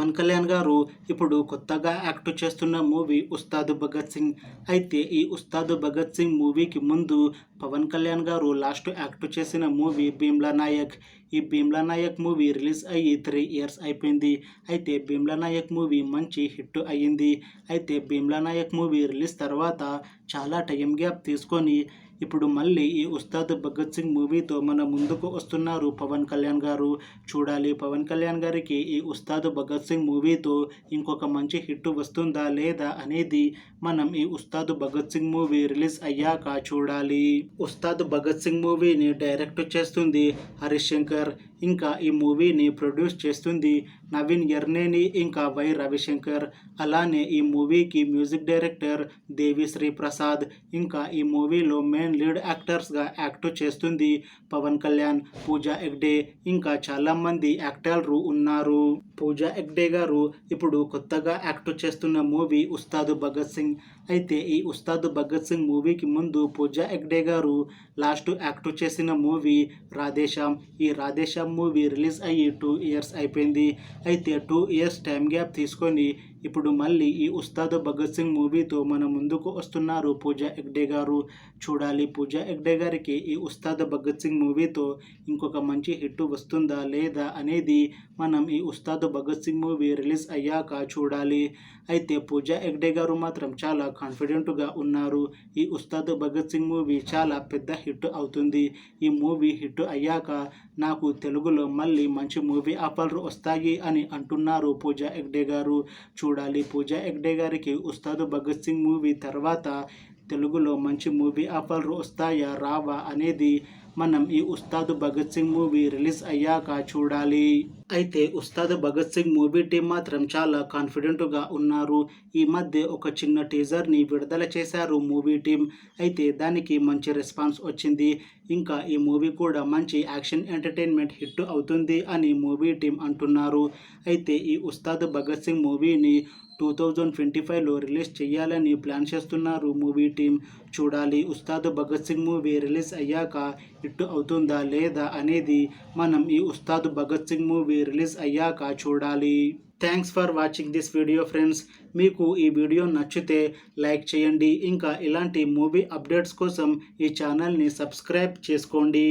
పవన్ కళ్యాణ్ గారు ఇప్పుడు కొత్తగా యాక్ట్ చేస్తున్న మూవీ ఉస్తాద్ భగత్ సింగ్. అయితే ఈ ఉస్తాద్ భగత్ సింగ్ మూవీకి ముందు పవన్ కళ్యాణ్ గారు లాస్ట్ యాక్ట్ చేసిన మూవీ భీమ్లా నాయక్. ఈ భీమ్లా నాయక్ మూవీ రిలీజ్ అయ్యి 3 ఇయర్స్ అయిపోయింది. అయితే భీమ్లా నాయక్ మూవీ మంచి హిట్ అయ్యింది. అయితే భీమ్లా నాయక్ మూవీ రిలీజ్ తర్వాత చాలా టైం గ్యాప్ తీసుకొని ఇప్పుడు మళ్ళీ ఈ ఉస్తాద్ భగత్ సింగ్ మూవీతో మన ముందుకు వస్తున్నారు పవన్ కళ్యాణ్ గారు. చూడాలి పవన్ కళ్యాణ్ గారికి ఈ ఉస్తాద్ భగత్ సింగ్ మూవీతో ఇంకొక మంచి హిట్ వస్తుందా లేదా అనేది మనం ఈ ఉస్తాద్ భగత్ సింగ్ మూవీ రిలీజ్ అయ్యాక చూడాలి. ఉస్తాద్ భగత్ సింగ్ మూవీని డైరెక్ట్ చేస్తుంది హరీష్ శంకర్. ఇంకా ఈ మూవీని ప్రొడ్యూస్ చేస్తుంది నవీన్ ఎర్నేని ఇంకా వై రవిశంకర్. అలానే ఈ మూవీకి మ్యూజిక్ డైరెక్టర్ దేవిశ్రీ ప్రసాద్. ఇంకా ఈ మూవీలో మెయిన్ లీడ్ యాక్టర్స్గా యాక్ట్ చేస్తుంది పవన్ కళ్యాణ్, పూజా హెగ్డే ఇంకా చాలామంది యాక్టర్లు ఉన్నారు. పూజా హెగ్డే గారు ఇప్పుడు కొత్తగా యాక్ట్ చేస్తున్న మూవీ ఉస్తాద్ భగత్ సింగ్. అయితే ఈ ఉస్తాద్ భగత్ సింగ్ మూవీకి ముందు పూజా హెగ్డే గారు లాస్ట్ యాక్ట్ చేసిన మూవీ రాధేశ్యామ్. ఈ రాధేశ్యామ్ మూవీ రిలీజ్ అయ్యి 2 ఇయర్స్ అయిపోయింది. అయితే 2 ఇయర్స్ టైం గ్యాప్ తీసుకొని ఇప్పుడు మళ్ళీ ఈ ఉస్తాద్ భగత్ సింగ్ మూవీతో మన ముందుకు వస్తున్నారు పూజా హెగ్డే గారు. చూడాలి పూజా హెగ్డే గారికి ఈ ఉస్తాద్ భగత్ సింగ్ మూవీతో ఇంకొక మంచి హిట్ వస్తుందా లేదా అనేది మనం ఈ ఉస్తాద్ భగత్ సింగ్ మూవీ రిలీజ్ అయ్యాక చూడాలి. అయితే పూజా హెగ్డే గారు మాత్రం చాలా కాన్ఫిడెంట్గా ఉన్నారు. ఈ ఉస్తాద్ భగత్ సింగ్ మూవీ చాలా పెద్ద హిట్ అవుతుంది. ఈ మూవీ హిట్ అయ్యాక నాకు తెలుగులో మళ్ళీ మంచి మూవీ ఆఫర్లు వస్తాయి అని అంటున్నారు పూజా హెగ్డే గారు. చూడాలి పూజా హెగ్డే గారికి ఉస్తాద్ భగత్ సింగ్ మూవీ తర్వాత తెలుగులో మంచి మూవీ ఆఫర్లు వస్తాయా రావా అనేది మనం ఈ ఉస్తాద్ భగత్ సింగ్ మూవీ రిలీజ్ అయ్యాక చూడాలి. అయితే ఉస్తాద్ భగత్ సింగ్ మూవీ టీం మాత్రం చాలా కాన్ఫిడెంట్గా ఉన్నారు. ఈ మధ్య ఒక చిన్న టీజర్ని విడుదల చేశారు మూవీ టీం. అయితే దానికి మంచి రెస్పాన్స్ వచ్చింది. ఇంకా ఈ మూవీ కూడా మంచి యాక్షన్ ఎంటర్టైన్మెంట్ హిట్ అవుతుంది అని మూవీ టీం అంటున్నారు. అయితే ఈ ఉస్తాద్ భగత్ సింగ్ మూవీని 2025లో రిలీజ్ చేయాలని ప్లాన్ చేస్తున్నారు మూవీ టీం. చూడాలి ఉస్తాద్ భగత్ సింగ్ మూవీ రిలీజ్ అయ్యాక హిట్ అవుతుందా లేదా అనేది మనం ఈ ఉస్తాద్ భగత్ సింగ్ మూవీ రిలీజ్ అయ్యాక చూడాలి. Thanks for watching this video friends. మీకు ఈ వీడియో నచ్చితే లైక్ చేయండి. ఇంకా ఇలాంటి మూవీ అప్డేట్స్ కోసం ఈ ఛానల్ని సబ్స్క్రైబ్ చేసుకోండి.